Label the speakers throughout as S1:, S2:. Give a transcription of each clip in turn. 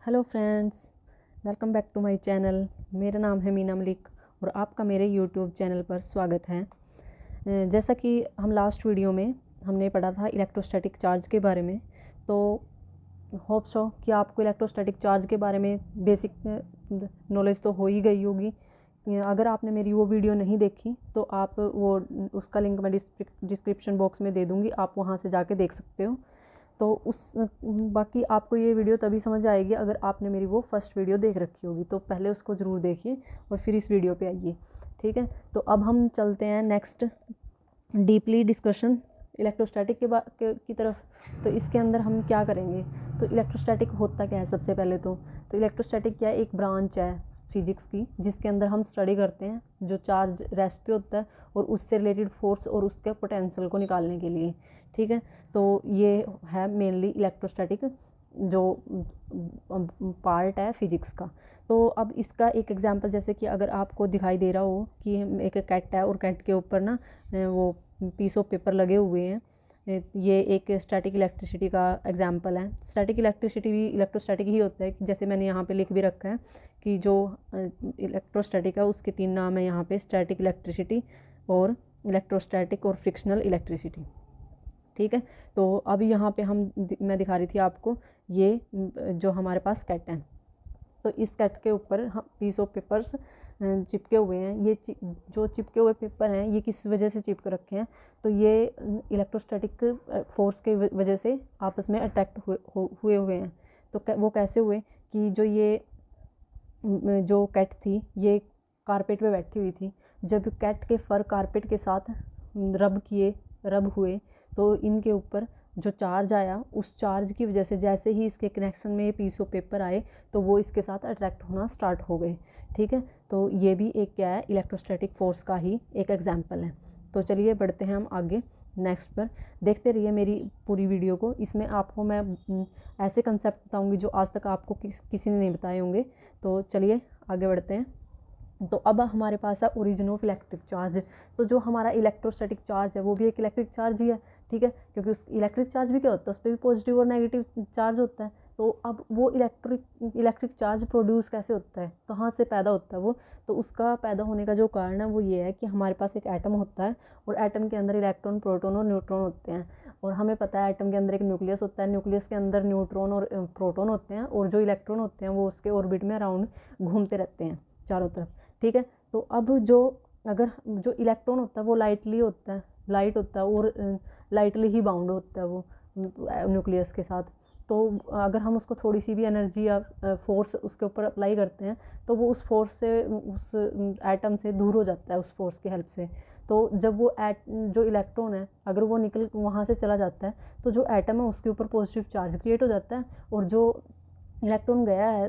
S1: Hello friends, welcome back to my channel. मेरा नाम है मीना मलिक और आपका मेरे यूट्यूब चैनल पर स्वागत है। जैसा कि हम लास्ट वीडियो में हमने पढ़ा था इलेक्ट्रोस्टैटिक चार्ज के बारे में, तो होप सो कि आपको इलेक्ट्रोस्टैटिक चार्ज के बारे में बेसिक नॉलेज तो हो ही गई होगी। अगर आपने मेरी वो वीडियो नहीं देखी तो आप उसका लिंक मैं डिस्क्रिप्शन बॉक्स में दे दूँगी, आप वहाँ से जाके देख सकते हो। तो बाकी आपको ये वीडियो तभी समझ आएगी अगर आपने मेरी वो फर्स्ट वीडियो देख रखी होगी, तो पहले उसको ज़रूर देखिए और फिर इस वीडियो पे आइए। ठीक है, तो अब हम चलते हैं नेक्स्ट डीपली डिस्कशन इलेक्ट्रोस्टैटिक की तरफ। तो इसके अंदर हम क्या करेंगे, तो इलेक्ट्रोस्टैटिक होता क्या है। सबसे पहले तो इलेक्ट्रोस्टैटिक क्या है, एक ब्रांच है फिजिक्स की जिसके अंदर हम स्टडी करते हैं जो चार्ज रेस्ट पे होता है और उससे रिलेटेड फोर्स और उसके पोटेंशियल को निकालने के लिए। ठीक है, तो ये है मेनली इलेक्ट्रोस्टैटिक जो पार्ट है फिजिक्स का। तो अब इसका एक एग्जांपल, जैसे कि अगर आपको दिखाई दे रहा हो कि एक कैट है और कैट के ऊपर ना वो पीस ऑफ पेपर लगे हुए हैं, ये एक स्टैटिक इलेक्ट्रिसिटी का एग्जांपल है। स्टैटिक इलेक्ट्रिसिटी भी इलेक्ट्रोस्टैटिक ही होता है, जैसे मैंने यहाँ पे लिख भी रखा है कि जो इलेक्ट्रोस्टैटिक है उसके 3 नाम है यहाँ पे, स्टैटिक इलेक्ट्रिसिटी और इलेक्ट्रोस्टैटिक और फ्रिक्शनल इलेक्ट्रिसिटी। ठीक है, तो अब यहाँ पे मैं दिखा रही थी आपको ये जो हमारे पास कैट है, तो इस कैट के ऊपर हम पीस ऑफ पेपर्स चिपके हुए हैं। ये जो चिपके हुए पेपर हैं ये किस वजह से चिपक रखे हैं, तो ये इलेक्ट्रोस्टैटिक फोर्स के वजह से आपस में अट्रैक्ट हुए हैं। तो वो कैसे हुए कि जो कैट थी ये कारपेट पे बैठी हुई थी, जब कैट के फर कारपेट के साथ रब हुए तो इनके ऊपर जो चार्ज आया उस चार्ज की वजह से जैसे ही इसके कनेक्शन में ये पीस ऑफ पेपर आए तो वो इसके साथ अट्रैक्ट होना स्टार्ट हो गए। ठीक है, तो ये भी एक क्या है, इलेक्ट्रोस्टैटिक फोर्स का ही एक एग्जांपल है। तो चलिए बढ़ते हैं हम आगे नेक्स्ट पर। देखते रहिए मेरी पूरी वीडियो को, इसमें आपको मैं ऐसे कंसेप्ट बताऊंगी जो आज तक आपको किसी ने नहीं बताए होंगे। तो चलिए आगे बढ़ते हैं। तो अब हमारे पास है ओरिजिन ऑफ इलेक्ट्रिक चार्ज। तो जो हमारा इलेक्ट्रोस्टैटिक चार्ज है वो भी एक इलेक्ट्रिक चार्ज ही है। ठीक है, क्योंकि उस इलेक्ट्रिक चार्ज भी क्या होता है, उस पर भी पॉजिटिव और नेगेटिव चार्ज होता है। तो अब वो इलेक्ट्रिक चार्ज प्रोड्यूस कैसे होता है, कहाँ से पैदा होता है वो, तो उसका पैदा होने का जो कारण है वो ये है कि हमारे पास एक एटम होता है और एटम के अंदर इलेक्ट्रॉन, प्रोटॉन और न्यूट्रॉन होते हैं। और हमें पता है एटम के अंदर एक न्यूक्लियस होता है, न्यूक्लियस के अंदर न्यूट्रॉन और प्रोटॉन होते हैं और जो इलेक्ट्रॉन होते हैं वो उसके ऑर्बिट में अराउंड घूमते रहते हैं चारों तरफ। ठीक है, तो अब जो इलेक्ट्रॉन होता है वो लाइट होता है और लाइटली ही बाउंड होता है वो न्यूक्लियस के साथ। तो अगर हम उसको थोड़ी सी भी एनर्जी या फोर्स उसके ऊपर अप्लाई करते हैं तो वो उस फोर्स से, उस एटम से दूर हो जाता है उस फोर्स की हेल्प से। तो जब जो इलेक्ट्रॉन है अगर वो निकल वहाँ से चला जाता है तो जो एटम है उसके ऊपर पॉजिटिव चार्ज क्रिएट हो जाता है और जो इलेक्ट्रॉन गया है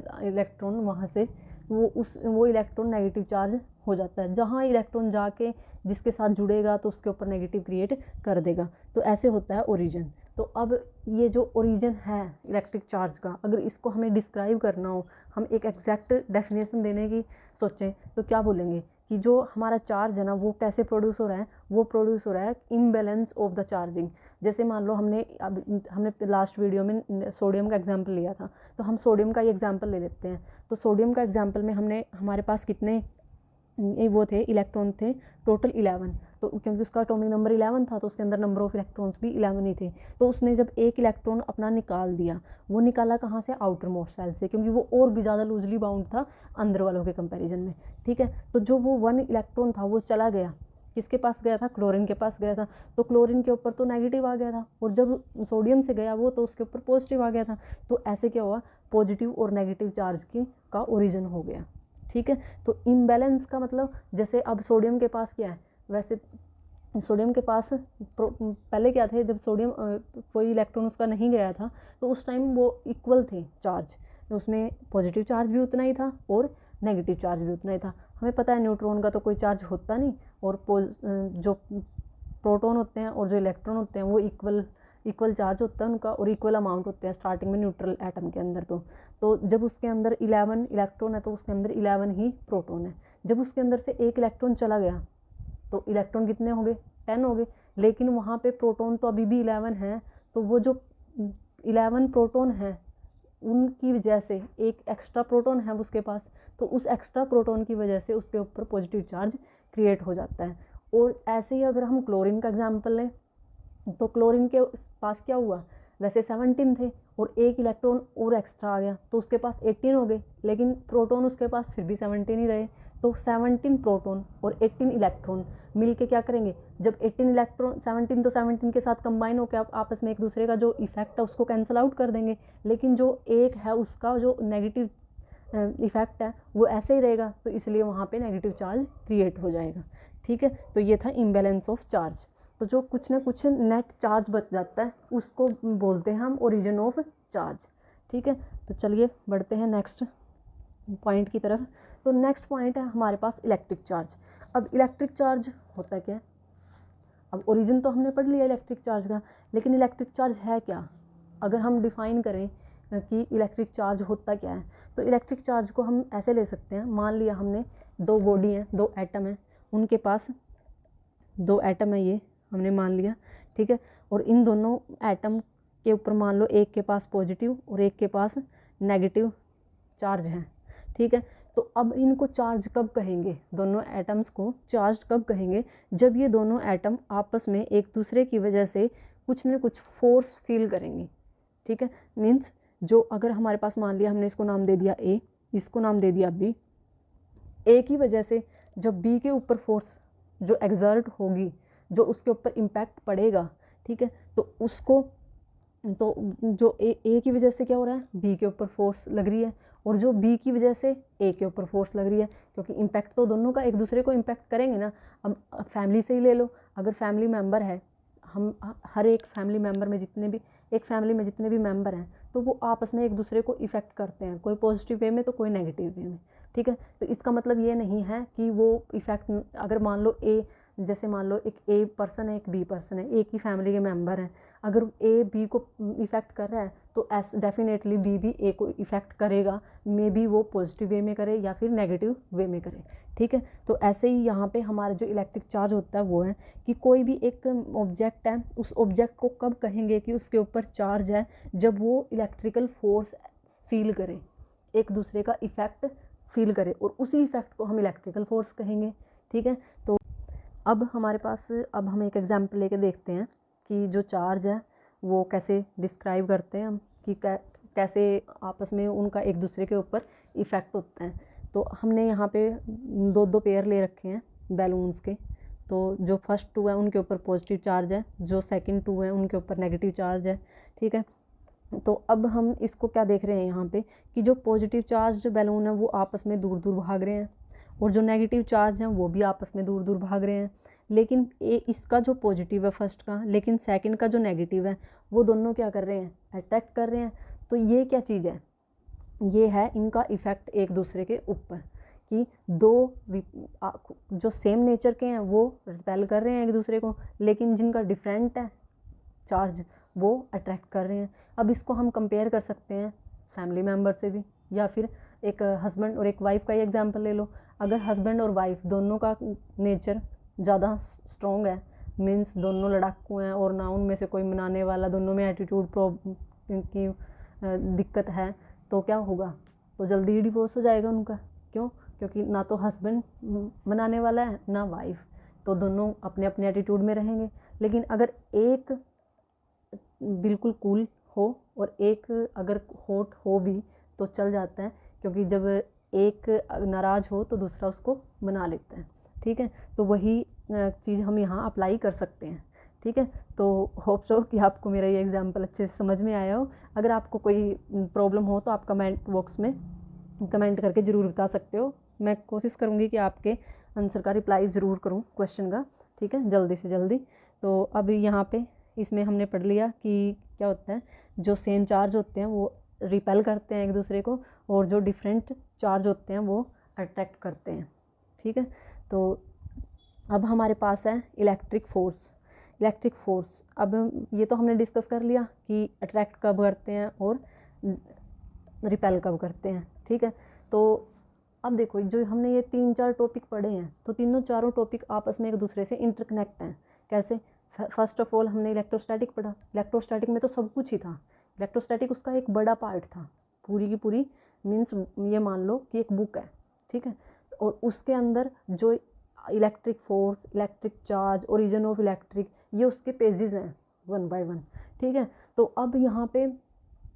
S1: वहाँ से वो इलेक्ट्रॉन नेगेटिव चार्ज हो जाता है। जहाँ इलेक्ट्रॉन जाके जिसके साथ जुड़ेगा तो उसके ऊपर नेगेटिव क्रिएट कर देगा। तो ऐसे होता है ओरिजिन। तो अब ये जो ओरिजिन है इलेक्ट्रिक चार्ज का, अगर इसको हमें डिस्क्राइब करना हो, हम एक एग्जैक्ट डेफिनेशन देने की सोचें तो क्या बोलेंगे कि जो हमारा चार्ज है ना वो कैसे प्रोड्यूस हो रहा है, वो प्रोड्यूस हो रहा है इम्बैलेंस ऑफ द चार्जिंग। जैसे मान लो हमने लास्ट वीडियो में सोडियम का एग्जाम्पल लिया था, तो हम सोडियम का ही एग्जाम्पल ले लेते हैं। तो सोडियम का एग्जाम्पल में हमारे पास कितने वो थे, इलेक्ट्रॉन थे, टोटल 11। तो क्योंकि उसका एटॉमिक नंबर 11 था तो उसके अंदर नंबर ऑफ इलेक्ट्रॉन्स भी 11 ही थे। तो उसने जब एक इलेक्ट्रॉन अपना निकाल दिया, वो निकाला कहाँ से, आउटर मोस्ट सेल से, क्योंकि वो और भी ज़्यादा लूजली बाउंड था अंदर वालों के कंपैरिजन में। ठीक है, तो जो वो 1 इलेक्ट्रॉन था वो चला गया, किसके पास गया था, क्लोरीन के पास गया था। तो क्लोरीन के ऊपर तो नेगेटिव आ गया था और जब सोडियम से गया वो तो उसके ऊपर पॉजिटिव आ गया था। तो ऐसे क्या हुआ, पॉजिटिव और नेगेटिव चार्ज का ओरिजिन हो गया। ठीक है, तो इम्बैलेंस का मतलब, जैसे अब सोडियम के पास क्या है, वैसे सोडियम के पास पहले क्या थे, जब सोडियम कोई इलेक्ट्रॉन उसका नहीं गया था तो उस टाइम वो इक्वल थे चार्ज, उसमें पॉजिटिव चार्ज भी उतना ही था और नेगेटिव चार्ज भी उतना ही था। हमें पता है न्यूट्रॉन का तो कोई चार्ज होता नहीं और जो प्रोटॉन होते हैं और जो इलेक्ट्रॉन होते हैं वो इक्वल चार्ज होता है उनका और इक्वल अमाउंट होते हैं स्टार्टिंग में न्यूट्रल एटम के अंदर। तो जब उसके अंदर 11 इलेक्ट्रॉन है तो उसके अंदर 11 ही प्रोटॉन है। जब उसके अंदर से एक इलेक्ट्रॉन चला गया तो इलेक्ट्रॉन कितने हो गए, 10 हो गए, लेकिन वहाँ पे प्रोटॉन तो अभी भी 11 है। तो वो जो 11 प्रोटॉन है उनकी वजह से एक एक्स्ट्रा प्रोटॉन है उसके पास, तो उस एक्स्ट्रा प्रोटॉन की वजह से उसके ऊपर पॉजिटिव चार्ज क्रिएट हो जाता है। और ऐसे ही अगर हम क्लोरीन का एग्जाम्पल लें तो क्लोरीन के पास क्या हुआ, वैसे 17 थे और एक इलेक्ट्रॉन और एक्स्ट्रा आ गया तो उसके पास 18 हो गए, लेकिन प्रोटॉन उसके पास फिर भी 17 ही रहे। तो 17 प्रोटॉन और 18 इलेक्ट्रॉन मिलके क्या करेंगे, जब 18 इलेक्ट्रॉन 17 तो 17 के साथ कंबाइन होकर आप आपस में एक दूसरे का जो इफेक्ट है उसको कैंसिल आउट कर देंगे, लेकिन जो एक है उसका जो नेगेटिव इफेक्ट है वो ऐसे ही रहेगा, तो इसलिए वहाँ पे नेगेटिव चार्ज क्रिएट हो जाएगा। ठीक है, तो ये था इम्बैलेंस ऑफ चार्ज। तो जो कुछ ना कुछ नेट चार्ज बच जाता है उसको बोलते हैं हम ओरिजिन ऑफ चार्ज। ठीक है, तो चलिए बढ़ते हैं नेक्स्ट पॉइंट की तरफ। तो नेक्स्ट पॉइंट है हमारे पास इलेक्ट्रिक चार्ज। अब इलेक्ट्रिक चार्ज होता क्या है, अब ओरिजिन तो हमने पढ़ लिया इलेक्ट्रिक चार्ज का, लेकिन इलेक्ट्रिक चार्ज है क्या, अगर हम डिफ़ाइन करें कि इलेक्ट्रिक चार्ज होता क्या है, तो इलेक्ट्रिक चार्ज को हम ऐसे ले सकते हैं। मान लिया हमने दो बॉडी हैं, दो एटम हैं, उनके पास दो एटम है, ये हमने मान लिया। ठीक है, और इन दोनों एटम के ऊपर मान लो एक के पास पॉजिटिव और एक के पास नेगेटिव चार्ज है। ठीक है, तो अब इनको चार्ज कब कहेंगे, दोनों एटम्स को चार्ज कब कहेंगे, जब ये दोनों एटम आपस में एक दूसरे की वजह से कुछ न कुछ फोर्स फील करेंगे। ठीक है, मीन्स जो अगर हमारे पास मान लिया हमने इसको नाम दे दिया ए, इसको नाम दे दिया बी, ए की वजह से जब बी के ऊपर फोर्स जो एग्जर्ट होगी, जो उसके ऊपर इम्पैक्ट पड़ेगा, ठीक है, तो उसको तो जो ए की वजह से क्या हो रहा है, बी के ऊपर फोर्स लग रही है, और जो बी की वजह से ए के ऊपर फोर्स लग रही है, क्योंकि इम्पैक्ट तो दोनों का एक दूसरे को इम्पैक्ट करेंगे ना। अब फैमिली से ही ले लो, अगर फैमिली मेम्बर है, हम हर एक फैमिली मेम्बर में जितने भी एक फैमिली में जितने भी मेम्बर हैं तो वो आपस में एक दूसरे को इफ़ेक्ट करते हैं, कोई पॉजिटिव वे में तो कोई नेगेटिव वे में। ठीक है, तो इसका मतलब ये नहीं है कि वो इफ़ेक्ट, अगर मान लो ए, जैसे मान लो एक ए पर्सन है एक बी पर्सन है, एक ही फैमिली के मेंबर हैं, अगर ए बी को इफ़ेक्ट कर रहा है तो एस डेफिनेटली बी भी ए को इफ़ेक्ट करेगा, मे बी वो पॉजिटिव वे में करे या फिर नेगेटिव वे में करे। ठीक है, तो ऐसे ही यहाँ पे हमारा जो इलेक्ट्रिक चार्ज होता है वो है कि कोई भी एक ऑब्जेक्ट है, उस ऑब्जेक्ट को कब कहेंगे कि उसके ऊपर चार्ज है, जब वो इलेक्ट्रिकल फोर्स फील करे, एक दूसरे का इफ़ेक्ट फील करे, और उसी इफ़ेक्ट को हम इलेक्ट्रिकल फोर्स कहेंगे। ठीक है, तो अब हमारे पास, अब हम एक एग्जांपल लेके देखते हैं कि जो चार्ज है वो कैसे डिस्क्राइब करते हैं हम, कि कैसे आपस में उनका एक दूसरे के ऊपर इफ़ेक्ट होता है। तो हमने यहाँ पे दो दो पेयर ले रखे हैं बैलून्स के, तो जो फर्स्ट टू है उनके ऊपर पॉजिटिव चार्ज है, जो सेकंड टू है उनके ऊपर नेगेटिव चार्ज है। ठीक है, तो अब हम इसको क्या देख रहे हैं यहाँ पे कि जो पॉजिटिव चार्ज बैलून है वो आपस में दूर दूर भाग रहे हैं, और जो नेगेटिव चार्ज हैं वो भी आपस में दूर दूर भाग रहे हैं। लेकिन इसका जो पॉजिटिव है फर्स्ट का, लेकिन सेकंड का जो नेगेटिव है, वो दोनों क्या कर रहे हैं, अट्रैक्ट कर रहे हैं। तो ये क्या चीज़ है, ये है इनका इफ़ेक्ट एक दूसरे के ऊपर, कि दो जो सेम नेचर के हैं वो रिपेल कर रहे हैं एक दूसरे को, लेकिन जिनका डिफरेंट है चार्ज वो अट्रैक्ट कर रहे हैं। अब इसको हम कंपेयर कर सकते हैं फैमिली मेम्बर से भी, या फिर एक हस्बैंड और एक वाइफ का ही एग्जांपल ले लो। अगर हस्बैंड और वाइफ दोनों का नेचर ज़्यादा स्ट्रॉन्ग है, मीन्स दोनों लड़ाकू हैं और ना उनमें से कोई मनाने वाला, दोनों में एटीट्यूड की दिक्कत है, तो क्या होगा, तो जल्दी ही डिवोर्स हो जाएगा उनका। क्यों, क्योंकि ना तो हस्बैंड मनाने वाला है ना वाइफ, तो दोनों अपने अपने एटीट्यूड में रहेंगे। लेकिन अगर एक बिल्कुल कूल हो और एक अगर हॉट हो भी तो चल जाता है, क्योंकि जब एक नाराज़ हो तो दूसरा उसको मना लेता है। ठीक है, तो वही चीज़ हम यहाँ अप्लाई कर सकते हैं। ठीक है, तो होप सो कि आपको मेरा ये एग्जांपल अच्छे से समझ में आया हो। अगर आपको कोई प्रॉब्लम हो तो आप कमेंट बॉक्स में कमेंट करके ज़रूर बता सकते हो, मैं कोशिश करूँगी कि आपके आंसर का रिप्लाई ज़रूर करूँ क्वेश्चन का। ठीक है, जल्दी से जल्दी। तो अब यहाँ पे इसमें हमने पढ़ लिया कि क्या होता है, जो सेम चार्ज होते हैं वो रिपेल करते हैं एक दूसरे को, और जो डिफरेंट चार्ज होते हैं वो अट्रैक्ट करते हैं। ठीक है, तो अब हमारे पास है इलेक्ट्रिक फोर्स। इलेक्ट्रिक फोर्स, अब ये तो हमने डिस्कस कर लिया कि अट्रैक्ट कब करते हैं और रिपेल कब करते हैं। ठीक है, तो अब देखो जो हमने ये 3-4 टॉपिक पढ़े हैं, तो तीनों चारों टॉपिक आपस में एक दूसरे से इंटरकनेक्ट हैं। कैसे, फर्स्ट ऑफ ऑल हमने इलेक्ट्रोस्टैटिक पढ़ा, इलेक्ट्रोस्टैटिक में तो सब कुछ ही था, इलेक्ट्रोस्टैटिक उसका एक बड़ा पार्ट था। पूरी की पूरी मीन्स ये मान लो कि एक बुक है, ठीक है, और उसके अंदर जो electric force, electric charge, origin of electric, ये उसके पेजेस हैं 1 बाय 1, ठीक है। तो अब यहाँ पे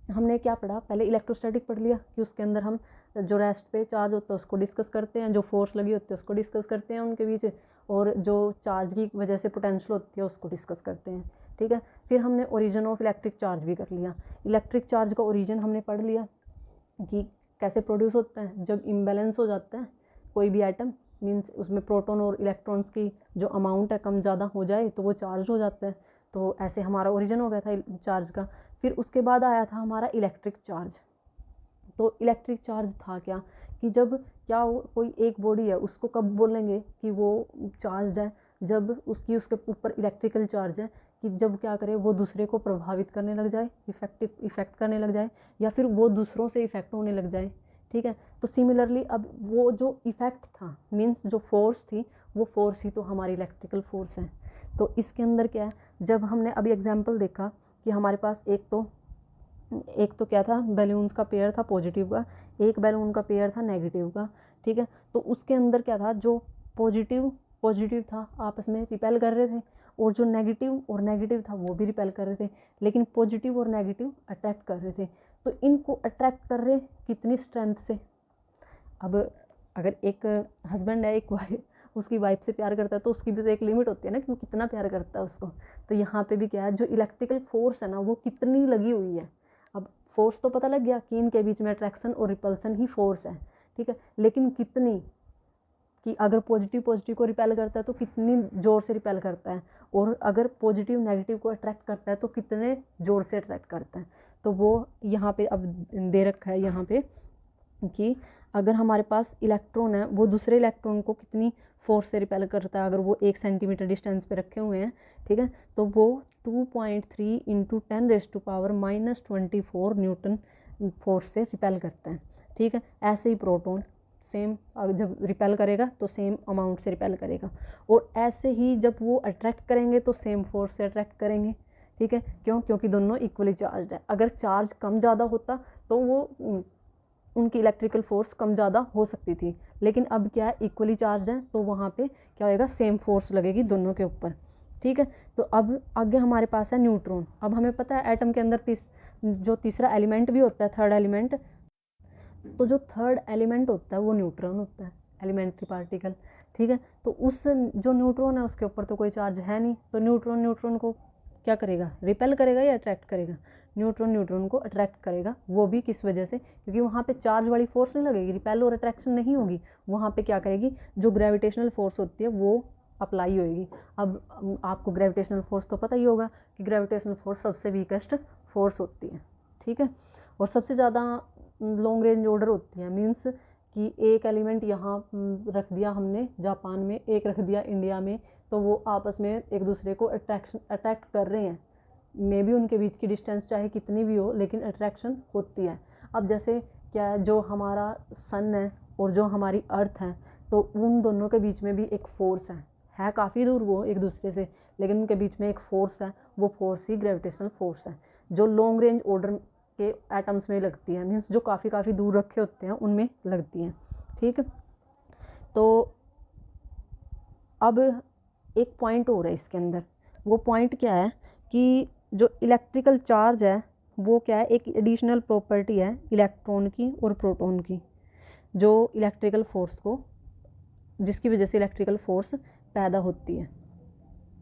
S1: हमने क्या पढ़ा, पहले इलेक्ट्रोस्टैटिक पढ़ लिया कि उसके अंदर हम जो रेस्ट पे चार्ज होता है उसको डिस्कस करते हैं, जो फोर्स लगी होती है उसको डिस्कस करते हैं उनके बीच, और जो चार्ज की वजह से पोटेंशियल होती है उसको डिस्कस करते हैं, ठीक है। फिर हमने ओरिजिन ऑफ इलेक्ट्रिक चार्ज भी कर लिया। इलेक्ट्रिक चार्ज का ओरिजिन हमने पढ़ लिया कि कैसे प्रोड्यूस होता है, जब इम्बैलेंस हो जाता है कोई भी एटम, मीन्स उसमें प्रोटॉन और इलेक्ट्रॉन्स की जो अमाउंट है कम ज़्यादा हो जाए तो वो चार्ज हो जाता है। तो ऐसे हमारा ओरिजिन हो गया था चार्ज का। फिर उसके बाद आया था हमारा इलेक्ट्रिक चार्ज। तो इलेक्ट्रिक चार्ज था क्या कि जब क्या कोई एक बॉडी है उसको कब बोलेंगे कि वो चार्ज है, जब उसके ऊपर इलेक्ट्रिकल चार्ज है, कि जब क्या करे वो दूसरे को प्रभावित करने लग जाए, इफ़ेक्ट करने लग जाए, या फिर वो दूसरों से इफ़ेक्ट होने लग जाए, ठीक है। तो सिमिलरली अब वो जो इफ़ेक्ट था, मीन्स जो फोर्स थी, वो फोर्स ही तो हमारी इलेक्ट्रिकल फोर्स है। तो इसके अंदर क्या है, जब हमने अभी एग्जाम्पल देखा कि हमारे पास एक तो क्या था, बैलून्स का पेयर था पॉजिटिव का, एक बैलून का पेयर था नेगेटिव का, ठीक है। तो उसके अंदर क्या था, जो पॉजिटिव था आपस में रिपेल कर रहे थे, और जो नेगेटिव था वो भी रिपेल कर रहे थे, लेकिन पॉजिटिव और नेगेटिव अट्रैक्ट कर रहे थे। तो इनको अट्रैक्ट कर रहे कितनी स्ट्रेंथ से। अब अगर एक हस्बैंड है, एक वाइफ उसकी वाइफ से प्यार करता है तो उसकी भी तो एक लिमिट होती है ना कि वो कितना प्यार करता है उसको। तो यहाँ पे भी क्या है, जो इलेक्ट्रिकल फोर्स है ना वो कितनी लगी हुई है। अब फोर्स तो पता लग गया कि इनके बीच में अट्रैक्शन और रिपल्सन ही फोर्स है, ठीक है, लेकिन कितनी, कि अगर पॉजिटिव को रिपेल करता है तो कितनी ज़ोर से रिपेल करता है, और अगर पॉजिटिव नेगेटिव को अट्रैक्ट करता है तो कितने ज़ोर से अट्रैक्ट करता है। तो वो यहाँ पे अब दे रखा है यहाँ पे कि अगर हमारे पास इलेक्ट्रॉन है वो दूसरे इलेक्ट्रॉन को कितनी फोर्स से रिपेल करता है, अगर वो 1 सेंटीमीटर डिस्टेंस पे रखे हुए हैं, ठीक है, तो वो 2.3 × 10⁻⁻24 न्यूटन फोर्स से रिपेल करता है, ठीक है। ऐसे ही प्रोटॉन सेम, जब रिपेल करेगा तो सेम अमाउंट से रिपेल करेगा, और ऐसे ही जब वो अट्रैक्ट करेंगे तो सेम फोर्स से अट्रैक्ट करेंगे, ठीक है। क्यों? क्योंकि दोनों इक्वली चार्ज है। अगर चार्ज कम ज़्यादा होता तो वो उनकी इलेक्ट्रिकल फोर्स कम ज़्यादा हो सकती थी, लेकिन अब क्या है, इक्वली चार्ज है तो वहाँ पे क्या होएगा, सेम फोर्स लगेगी दोनों के ऊपर, ठीक है। तो अब आगे हमारे पास है न्यूट्रॉन। अब हमें पता है एटम के अंदर जो तीसरा एलिमेंट भी होता है, थर्ड एलिमेंट, तो जो थर्ड एलिमेंट होता है वो न्यूट्रॉन होता है, एलिमेंट्री पार्टिकल, ठीक है। तो उस जो न्यूट्रॉन है उसके ऊपर तो कोई चार्ज है नहीं, तो न्यूट्रॉन को क्या करेगा, रिपेल करेगा या अट्रैक्ट करेगा? न्यूट्रॉन को अट्रैक्ट करेगा। वो भी किस वजह से? क्योंकि वहाँ पे चार्ज वाली फोर्स नहीं लगेगी, रिपेल और अट्रैक्शन नहीं होगी, वहाँ पे क्या करेगी, जो ग्रेविटेशनल फोर्स होती है वो अप्लाई होएगी। अब आपको ग्रेविटेशनल फोर्स तो पता ही होगा कि ग्रेविटेशनल फोर्स सबसे वीकेस्ट फोर्स होती है, ठीक है, और सबसे ज़्यादा लॉन्ग रेंज ऑर्डर होती है, मीन्स कि एक एलिमेंट यहाँ रख दिया हमने जापान में, एक रख दिया इंडिया में, तो वो आपस में एक दूसरे को अट्रैक्ट कर रहे हैं। मे भी उनके बीच की डिस्टेंस चाहे कितनी भी हो, लेकिन अट्रैक्शन होती है। अब जैसे क्या है, जो हमारा सन है और जो हमारी अर्थ है, तो उन दोनों के बीच में भी एक फोर्स है काफ़ी दूर वो एक दूसरे से, लेकिन उनके बीच में एक फोर्स है, वो फोर्स ही ग्रेविटेशनल फोर्स है, जो लॉन्ग रेंज ऑर्डर के एटम्स में लगती है, मीन्स जो काफ़ी दूर रखे होते हैं उनमें लगती हैं, ठीक है। तो अब एक पॉइंट हो रहा है इसके अंदर, वो पॉइंट क्या है कि जो इलेक्ट्रिकल चार्ज है वो क्या है, एक एडिशनल प्रॉपर्टी है इलेक्ट्रॉन की और प्रोटॉन की, जो इलेक्ट्रिकल फोर्स को, जिसकी वजह से इलेक्ट्रिकल फोर्स पैदा होती है,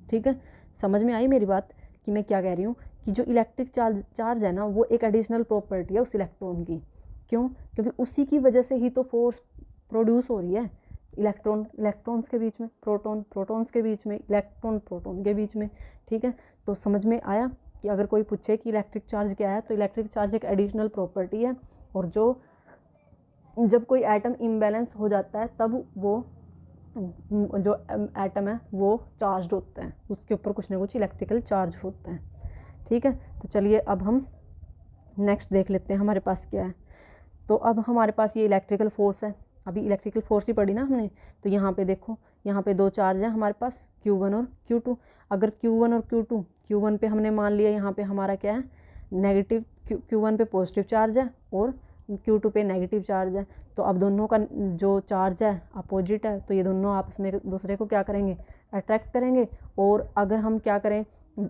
S1: ठीक है। समझ में आई मेरी बात कि मैं क्या कह रही हूँ, कि जो इलेक्ट्रिक चार्ज है ना वो एक एडिशनल प्रॉपर्टी है उस इलेक्ट्रॉन की। क्यों? क्योंकि उसी की वजह से ही तो फोर्स प्रोड्यूस हो रही है, इलेक्ट्रॉन्स के बीच में, प्रोटॉन्स के बीच में, प्रोटॉन के बीच में, ठीक है। तो समझ में आया कि अगर कोई पूछे कि इलेक्ट्रिक चार्ज क्या है, तो इलेक्ट्रिक चार्ज एक एडिशनल प्रॉपर्टी है, और जब कोई एटम इम्बैलेंस हो जाता है तब वो जो एटम है वो चार्ज होता है, उसके ऊपर कुछ ना कुछ इलेक्ट्रिकल चार्ज होता है, ठीक है। तो चलिए अब हम नेक्स्ट देख लेते हैं हमारे पास क्या है। तो अब हमारे पास ये इलेक्ट्रिकल फोर्स है, अभी इलेक्ट्रिकल फोर्स ही पढ़ी ना हमने, तो यहाँ पे देखो, यहाँ पे दो चार्ज हैं हमारे पास, Q1 और Q2। अगर Q1 और Q2, Q1 पे हमने मान लिया यहाँ पे हमारा क्या है, नेगेटिव, Q1 पे पॉजिटिव चार्ज है और Q2 पे नेगेटिव चार्ज है, तो अब दोनों का जो चार्ज है अपोजिट है, तो ये दोनों आपस में दूसरे को क्या करेंगे, अट्रैक्ट करेंगे। और अगर हम क्या करें,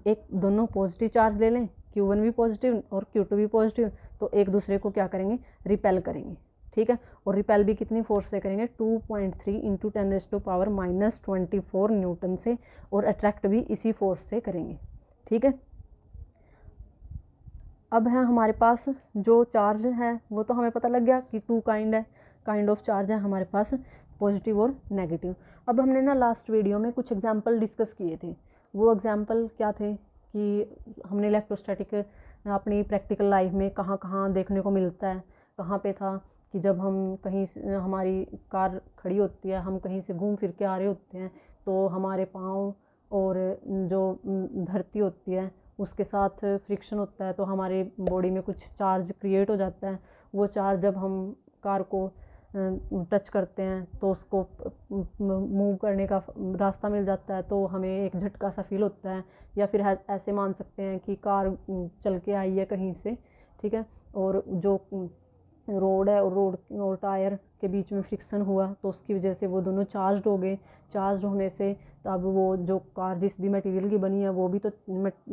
S1: एक दोनों पॉजिटिव चार्ज ले लें, Q1 भी पॉजिटिव और Q2 भी पॉजिटिव, तो एक दूसरे को क्या करेंगे, रिपेल करेंगे। ठीक है, और रिपेल भी कितनी फोर्स से करेंगे, 2.3 इंटू 10⁻⁻24 न्यूटन से, और अट्रैक्ट भी इसी फोर्स से करेंगे। ठीक है, अब है हमारे पास जो चार्ज है वो तो हमें पता लग गया कि 2 काइंड ऑफ चार्ज है हमारे पास, पॉजिटिव और नेगेटिव। अब हमने ना लास्ट वीडियो में कुछ एग्जांपल डिस्कस किए थे। वो एग्जांपल क्या थे कि हमने इलेक्ट्रोस्टैटिक अपनी प्रैक्टिकल लाइफ में कहाँ कहाँ देखने को मिलता है। कहाँ पे था कि जब हम कहीं हमारी कार खड़ी होती है, हम कहीं से घूम फिर के आ रहे होते हैं, तो हमारे पाँव और जो धरती होती है उसके साथ फ्रिक्शन होता है, तो हमारे बॉडी में कुछ चार्ज क्रिएट हो जाता है। वो चार्ज जब हम कार को टच करते हैं तो उसको मूव करने का रास्ता मिल जाता है, तो हमें एक झटका सा फील होता है। या फिर ऐसे मान सकते हैं कि कार चल के आई है कहीं से, ठीक है, और जो रोड है और रोड और टायर के बीच में फ्रिक्शन हुआ, तो उसकी वजह से वो दोनों चार्ज हो गए। चार्ज होने से तब वो जो कार जिस भी मटेरियल की बनी है वो भी तो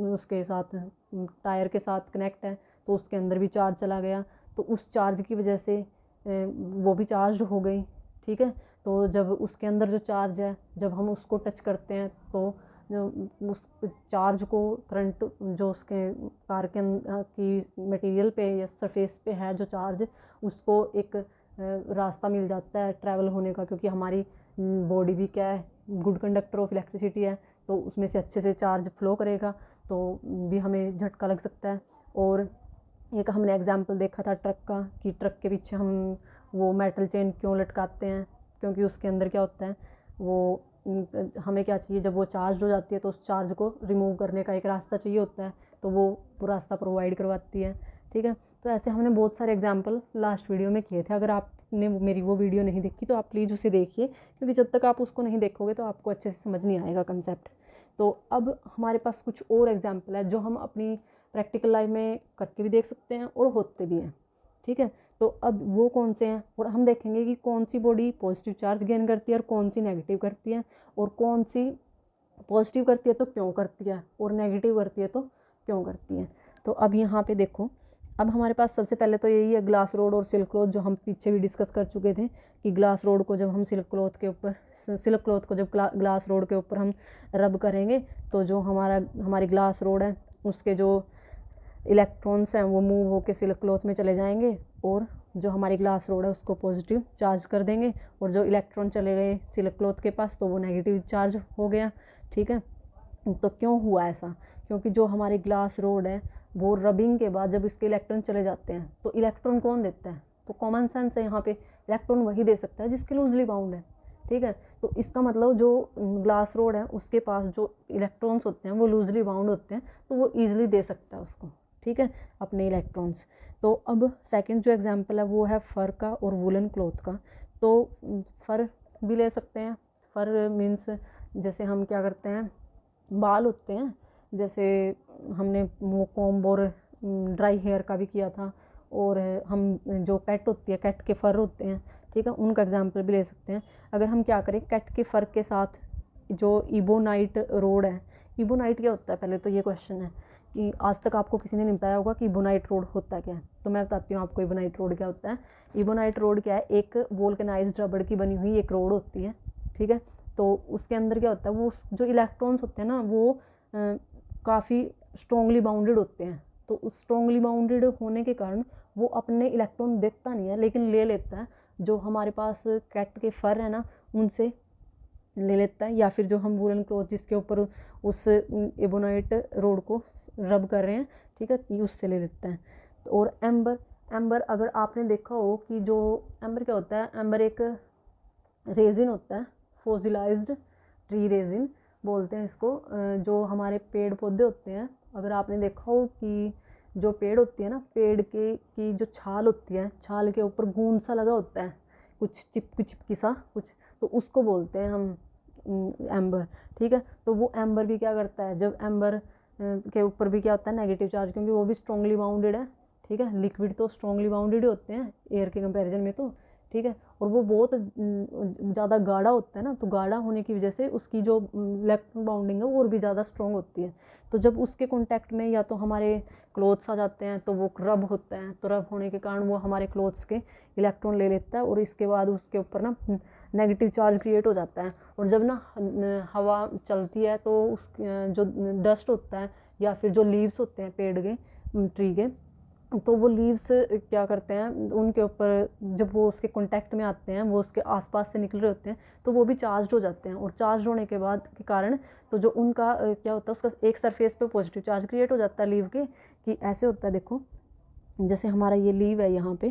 S1: उसके साथ टायर के साथ कनेक्ट है, तो उसके अंदर भी चार्ज चला गया, तो उस चार्ज की वजह से वो भी चार्ज हो गई। ठीक है, तो जब उसके अंदर जो चार्ज है, जब हम उसको टच करते हैं तो उस चार्ज को करंट जो उसके कार के की मटेरियल पे या सरफेस पे है जो चार्ज, उसको एक रास्ता मिल जाता है ट्रैवल होने का, क्योंकि हमारी बॉडी भी क्या है, गुड कंडक्टर ऑफ इलेक्ट्रिसिटी है, तो उसमें से अच्छे से चार्ज फ्लो करेगा, तो भी हमें झटका लग सकता है। और एक हमने एग्जाम्पल देखा था ट्रक का, कि ट्रक के पीछे हम वो मेटल चेन क्यों लटकाते हैं, क्योंकि उसके अंदर क्या होता है, वो हमें क्या चाहिए, जब वो चार्ज हो जाती है तो उस चार्ज को रिमूव करने का एक रास्ता चाहिए होता है, तो वो रास्ता प्रोवाइड करवाती है। ठीक है, तो ऐसे हमने बहुत सारे एग्जाम्पल लास्ट वीडियो में किए थे। अगर आपने मेरी वो वीडियो नहीं देखी तो आप प्लीज़ उसे देखिए, क्योंकि जब तक आप उसको नहीं देखोगे तो आपको अच्छे से समझ नहीं आएगा कंसेप्ट। तो अब हमारे पास कुछ और एग्जाम्पल है जो हम अपनी प्रैक्टिकल लाइफ में करके भी देख सकते हैं और होते भी हैं। ठीक है, तो अब वो कौन से हैं, और हम देखेंगे कि कौन सी बॉडी पॉजिटिव चार्ज गेन करती है और कौन सी नेगेटिव करती है, और कौन सी पॉजिटिव करती है तो क्यों करती है, और नेगेटिव करती है तो क्यों करती है। तो अब यहाँ पे देखो, अब हमारे पास सबसे पहले तो यही है ग्लास रोड और सिल्क क्लॉथ, जो हम पीछे भी डिस्कस कर चुके थे कि ग्लास रोड को जब हम सिल्क क्लॉथ को जब ग्लास रोड के ऊपर हम रब करेंगे, तो जो हमारी ग्लास रोड है उसके जो इलेक्ट्रॉन्स हैं वो मूव होकर सिल्क क्लॉथ में चले जाएंगे, और जो हमारी ग्लास रोड है उसको पॉजिटिव चार्ज कर देंगे, और जो इलेक्ट्रॉन चले गए सिल्क क्लॉथ के पास तो वो नेगेटिव चार्ज हो गया। ठीक है, तो क्यों हुआ ऐसा, क्योंकि जो हमारी ग्लास रोड है वो रबिंग के बाद जब इसके इलेक्ट्रॉन चले जाते हैं, तो इलेक्ट्रॉन कौन देता है, तो कॉमन सेंस है यहाँ पे, इलेक्ट्रॉन वही दे सकता है जिसके लूजली बाउंड है। ठीक है, तो इसका मतलब जो ग्लास रोड है उसके पास जो इलेक्ट्रॉन्स होते हैं वो लूजली बाउंड होते हैं, तो वो ईजिली दे सकता है उसको, ठीक है, अपने इलेक्ट्रॉन्स। तो अब सेकंड जो एग्जांपल है वो है फर का और वुलन क्लॉथ का। तो फर भी ले सकते हैं, फर मीन्स जैसे हम क्या करते हैं, बाल होते हैं, जैसे हमने वो कॉम्ब और ड्राई हेयर का भी किया था, और हम जो कैट होती है, कैट के फर होते हैं, ठीक है, उनका एग्जांपल भी ले सकते हैं। अगर हम क्या करें, कैट के फर के साथ जो इबोनाइट रोड है, इबोनाइट क्या होता है, पहले तो ये क्वेश्चन है कि आज तक आपको किसी ने नहीं बताया होगा कि इबोनाइट रोड होता क्या है, तो मैं बताती हूँ आपको इबोनाइट रोड क्या होता है। इबोनाइट रोड क्या है, एक वोल्केनाइज्ड रबड़ की बनी हुई एक रोड होती है। ठीक है, तो उसके अंदर क्या होता है, वो जो इलेक्ट्रॉन्स होते हैं ना वो काफ़ी स्ट्रॉन्गली बाउंडेड होते हैं, तो उस स्ट्रॉन्गली बाउंडेड होने के कारण वो अपने इलेक्ट्रॉन देता नहीं है लेकिन ले लेता है, जो हमारे पास कैट के फर है ना उनसे ले लेता है, या फिर जो हम वुलन क्लॉथ जिसके ऊपर उस एबोनाइट रोड को रब कर रहे हैं, ठीक है, उससे ले लेता है। और एम्बर अगर आपने देखा हो कि जो एम्बर क्या होता है, एम्बर एक रेजिन होता है, फॉसिलाइज्ड ट्री रेजिन बोलते हैं इसको, जो हमारे पेड़ पौधे होते हैं। अगर आपने देखा हो कि जो पेड़ होती है ना, पेड़ की जो छाल होती है, छाल के ऊपर गूंद सा लगा होता है, कुछ चिपकी सा कुछ, तो उसको बोलते हैं हम एम्बर। ठीक है, तो वो एम्बर भी क्या करता है, जब एम्बर के ऊपर भी क्या होता है नेगेटिव चार्ज, क्योंकि वो भी स्ट्रॉन्गली बाउंडेड है। ठीक है। लिक्विड तो स्ट्रॉन्गली बाउंडेड होते हैं एयर के कंपैरिजन में तो, ठीक है। और वो बहुत ज़्यादा गाढ़ा होता है ना, तो गाढ़ा होने की वजह से उसकी जो इलेक्ट्रॉन बाउंडिंग है वो और भी ज़्यादा स्ट्रॉन्ग होती है। तो जब उसके कॉन्टैक्ट में या तो हमारे क्लोथ्स आ जाते हैं तो वो रब होता है, तो रब होने के कारण वो हमारे क्लोथ्स के इलेक्ट्रॉन ले लेता है और इसके बाद उसके ऊपर ना नेगेटिव चार्ज क्रिएट हो जाता है। और जब ना हवा चलती है तो उस जो डस्ट होता है या फिर जो लीव्स होते हैं पेड़ के, ट्री के, तो वो लीव्स क्या करते हैं, उनके ऊपर जब वो उसके कांटेक्ट में आते हैं, वो उसके आसपास से निकल रहे होते हैं, तो वो भी चार्ज हो जाते हैं। और चार्ज होने के बाद के कारण तो जो उनका क्या होता है, उसका एक सरफेस पे पॉजिटिव चार्ज क्रिएट हो जाता है लीव के, कि ऐसे होता है। देखो जैसे हमारा ये लीव है, यहाँ पे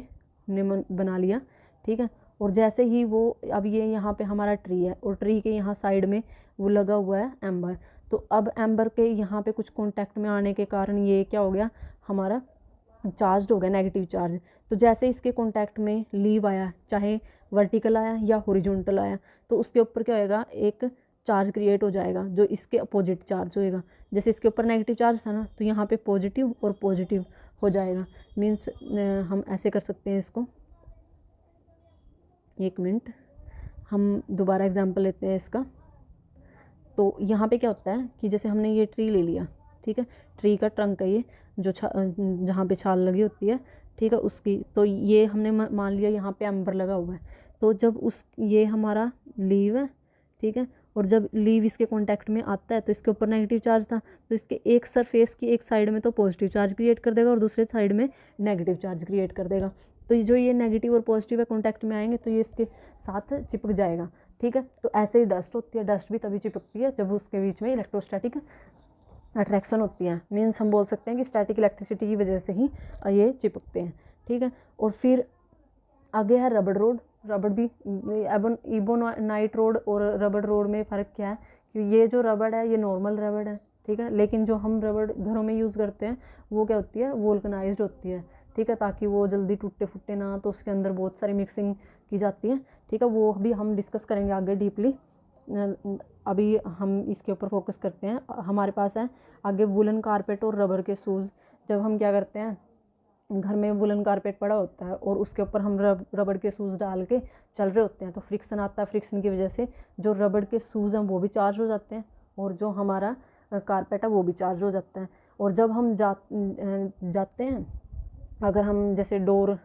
S1: हमने बना लिया, ठीक है। और जैसे ही वो अब ये यहाँ पे हमारा ट्री है और ट्री के यहाँ साइड में वो लगा हुआ है एम्बर, तो अब एम्बर के यहाँ पे कुछ कॉन्टैक्ट में आने के कारण ये क्या हो गया, हमारा चार्ज हो गया, नेगेटिव चार्ज। तो जैसे इसके कॉन्टैक्ट में लीव आया, चाहे वर्टिकल आया या हॉरिजॉन्टल आया, तो उसके ऊपर क्या होएगा, एक चार्ज क्रिएट हो जाएगा जो इसके अपोजिट चार्ज होएगा। जैसे इसके ऊपर नेगेटिव चार्ज था ना, तो यहाँ पे पॉजिटिव और पॉजिटिव हो जाएगा। मीन्स हम ऐसे कर सकते हैं इसको, एक मिनट हम दोबारा एग्जांपल लेते हैं इसका। तो यहाँ पे क्या होता है कि जैसे हमने ये ट्री ले लिया, ठीक है, ट्री का ट्रंक है ये, जो जहाँ पे छाल लगी होती है, ठीक है, उसकी, तो ये हमने मान लिया यहाँ पे एम्बर लगा हुआ है। तो जब ये हमारा लीव है, ठीक है, और जब लीव इसके कांटेक्ट में आता है तो इसके ऊपर नेगेटिव चार्ज था, तो इसके एक सरफेस की एक साइड में तो पॉजिटिव चार्ज क्रिएट कर देगा और दूसरे साइड में नेगेटिव चार्ज क्रिएट कर देगा। तो जो ये नेगेटिव और पॉजिटिव है कॉन्टैक्ट में आएंगे तो ये इसके साथ चिपक जाएगा, ठीक है। तो ऐसे ही डस्ट होती है, डस्ट भी तभी चिपकती है जब उसके बीच में इलेक्ट्रोस्टैटिक अट्रैक्शन होती है। मीन्स हम बोल सकते हैं कि स्टैटिक इलेक्ट्रिसिटी की वजह से ही ये चिपकते हैं, ठीक है। और फिर आगे है रबड़ रोड। रबड़ भी इबोनाइट रोड और रबड़ रोड में फ़र्क क्या है, कि ये जो रबड़ है ये नॉर्मल रबड़ है, ठीक है, लेकिन जो हम रबड़ घरों में यूज़ करते हैं वो क्या होती है, वोल्कनाइज्ड होती है, ठीक है, ताकि वो जल्दी टूटे फूटे ना, तो उसके अंदर बहुत सारी मिक्सिंग की जाती है, ठीक है। वो भी हम डिस्कस करेंगे आगे डीपली। अभी हम इसके ऊपर फोकस करते हैं। हमारे पास है आगे वुलन कारपेट और रबर के शूज़। जब हम क्या करते हैं, घर में वुलन कारपेट पड़ा होता है और उसके ऊपर हम रबड़ के शूज़ डाल के चल रहे होते हैं, तो फ्रिक्शन आता है, फ्रिक्शन की वजह से जो रबड़ के शूज़ हैं वो भी चार्ज हो जाते हैं और जो हमारा कारपेट है वो भी चार्ज हो जाता है। और जब हम जाते हैं, अगर हम जैसे डोर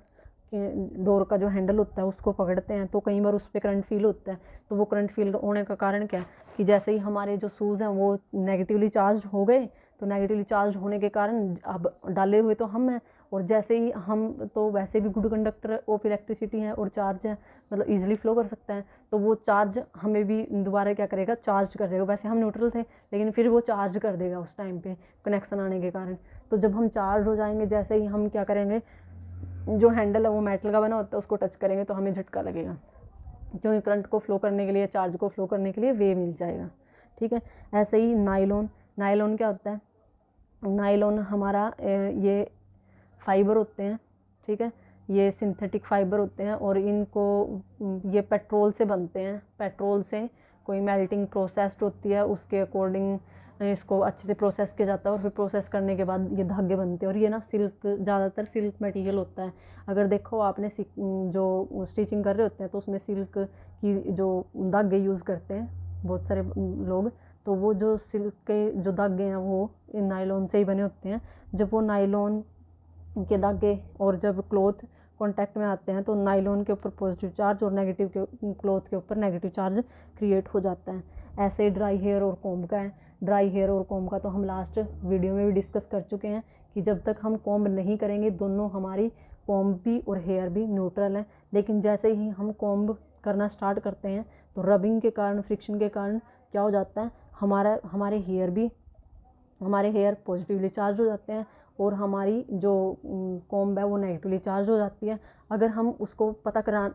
S1: का जो हैंडल होता है उसको पकड़ते हैं तो कई बार उस पर करंट फील होता है। तो वो करंट फील होने का कारण क्या है, कि जैसे ही हमारे जो शूज़ हैं वो नेगेटिवली चार्ज हो गए, तो नेगेटिवली चार्ज होने के कारण अब डाले हुए तो हम हैं, और जैसे ही हम तो वैसे भी गुड कंडक्टर ऑफ इलेक्ट्रिसिटी है और चार्ज है, मतलब ईजिली फ्लो कर सकता है, तो वो चार्ज हमें भी दोबारा क्या करेगा, चार्ज कर देगा। वैसे हम न्यूट्रल थे लेकिन फिर वो चार्ज कर देगा उस टाइम पे कनेक्शन आने के कारण। तो जब हम चार्ज हो जाएंगे, जैसे ही हम क्या करेंगे, जो हैंडल है वो मेटल का बना होता है, उसको टच करेंगे तो हमें झटका लगेगा, क्योंकि करंट को फ्लो करने के लिए, चार्ज को फ्लो करने के लिए वे मिल जाएगा, ठीक है। ऐसे ही नायलॉन क्या होता है, नायलॉन हमारा ये फाइबर होते हैं, ठीक है, ये सिंथेटिक फाइबर होते हैं और इनको ये पेट्रोल से बनते हैं। पेट्रोल से कोई मेल्टिंग प्रोसेस होती है, उसके अकॉर्डिंग इसको अच्छे से प्रोसेस किया जाता है और फिर प्रोसेस करने के बाद ये धागे बनते हैं। और ये ना सिल्क, ज़्यादातर सिल्क मटेरियल होता है। अगर देखो आपने जो स्टिचिंग कर रहे होते हैं तो उसमें सिल्क की जो धागे यूज़ करते हैं बहुत सारे लोग, तो वो जो सिल्क के जो धागे हैं वो नायलॉन से ही बने होते हैं। जब वो नायलॉन के धागे और जब क्लॉथ कांटेक्ट में आते हैं तो नायलॉन के ऊपर पॉजिटिव चार्ज और नेगेटिव के क्लॉथ के ऊपर नेगेटिव चार्ज क्रिएट हो जाता है। ऐसे ड्राई हेयर और कॉम्ब का है। ड्राई हेयर और कॉम्ब का तो हम लास्ट वीडियो में भी डिस्कस कर चुके हैं कि जब तक हम कॉम्ब नहीं करेंगे, दोनों हमारी कॉम्ब भी और हेयर भी न्यूट्रल है। लेकिन जैसे ही हम कॉम्ब करना स्टार्ट करते हैं तो रबिंग के कारण, फ्रिक्शन के कारण क्या हो जाता है, हमारे हेयर पॉजिटिवली चार्ज हो जाते हैं और हमारी जो कॉम्ब है वो नेगेटिवली चार्ज हो जाती है। अगर हम उसको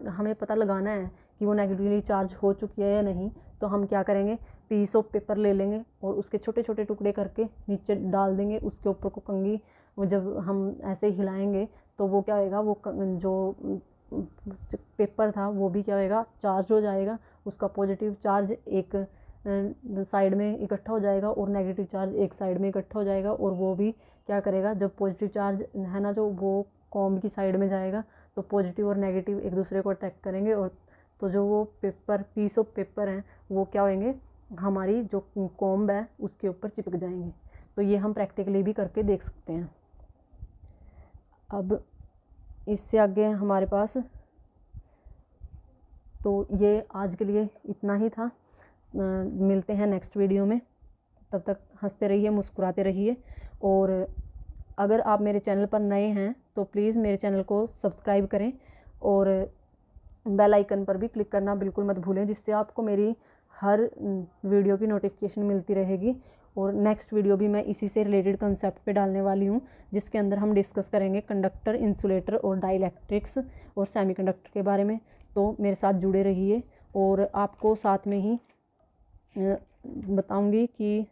S1: हमें पता लगाना है कि वो नेगेटिवली चार्ज हो चुकी है या नहीं, तो हम क्या करेंगे, पीस ऑफ पेपर ले लेंगे और उसके छोटे छोटे टुकड़े करके नीचे डाल देंगे। उसके ऊपर को कंघी जब हम ऐसे हिलाएंगे तो वो क्या होएगा, वो जो पेपर था वो भी क्या होएगा, चार्ज हो जाएगा। उसका पॉजिटिव चार्ज एक साइड में इकट्ठा हो जाएगा और नेगेटिव चार्ज एक साइड में इकट्ठा हो जाएगा और वो भी क्या करेगा, जब पॉजिटिव चार्ज है ना जो वो कॉम्ब की साइड में जाएगा तो पॉजिटिव और नेगेटिव एक दूसरे को अट्रैक्ट करेंगे, और तो जो वो पेपर पीस ऑफ पेपर हैं वो क्या होंगे, हमारी जो कॉम्ब है उसके ऊपर चिपक जाएंगे। तो ये हम प्रैक्टिकली भी करके देख सकते हैं। अब इससे आगे हमारे पास, तो ये आज के लिए इतना ही था। मिलते हैं नेक्स्ट वीडियो में, तब तक हंसते रहिए, मुस्कुराते रहिए। और अगर आप मेरे चैनल पर नए हैं तो प्लीज़ मेरे चैनल को सब्सक्राइब करें और बेल आइकन पर भी क्लिक करना बिल्कुल मत भूलें, जिससे आपको मेरी हर वीडियो की नोटिफिकेशन मिलती रहेगी। और नेक्स्ट वीडियो भी मैं इसी से रिलेटेड कंसेप्ट पे डालने वाली हूँ, जिसके अंदर हम डिस्कस करेंगे कंडक्टर, इंसुलेटर और डाइलेक्ट्रिक्स और सेमीकंडक्टर के बारे में। तो मेरे साथ जुड़े रहिए, और आपको साथ में ही बताऊंगी कि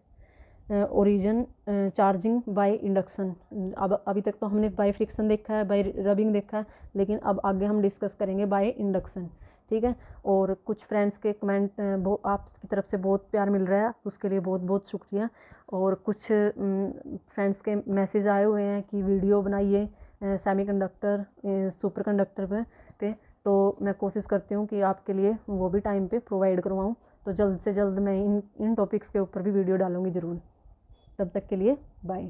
S1: ओरिजिन चार्जिंग बाय इंडक्शन। अब अभी तक तो हमने बाय फ्रिक्शन देखा है, बाय रबिंग देखा है, लेकिन अब आगे हम डिस्कस करेंगे बाय इंडक्शन, ठीक है। और कुछ फ्रेंड्स के कमेंट आपकी तरफ से बहुत प्यार मिल रहा है, उसके लिए बहुत बहुत शुक्रिया। और कुछ फ्रेंड्स के मैसेज आए हुए हैं कि वीडियो बनाइए सेमीकंडक्टर सुपर कंडक्टर पे, तो मैं कोशिश करती हूँ कि आपके लिए वो भी टाइम पे प्रोवाइड करवाऊँ। तो जल्द से जल्द मैं इन टॉपिक्स के ऊपर भी वीडियो डालूँगी ज़रूर। तब तक के लिए बाय।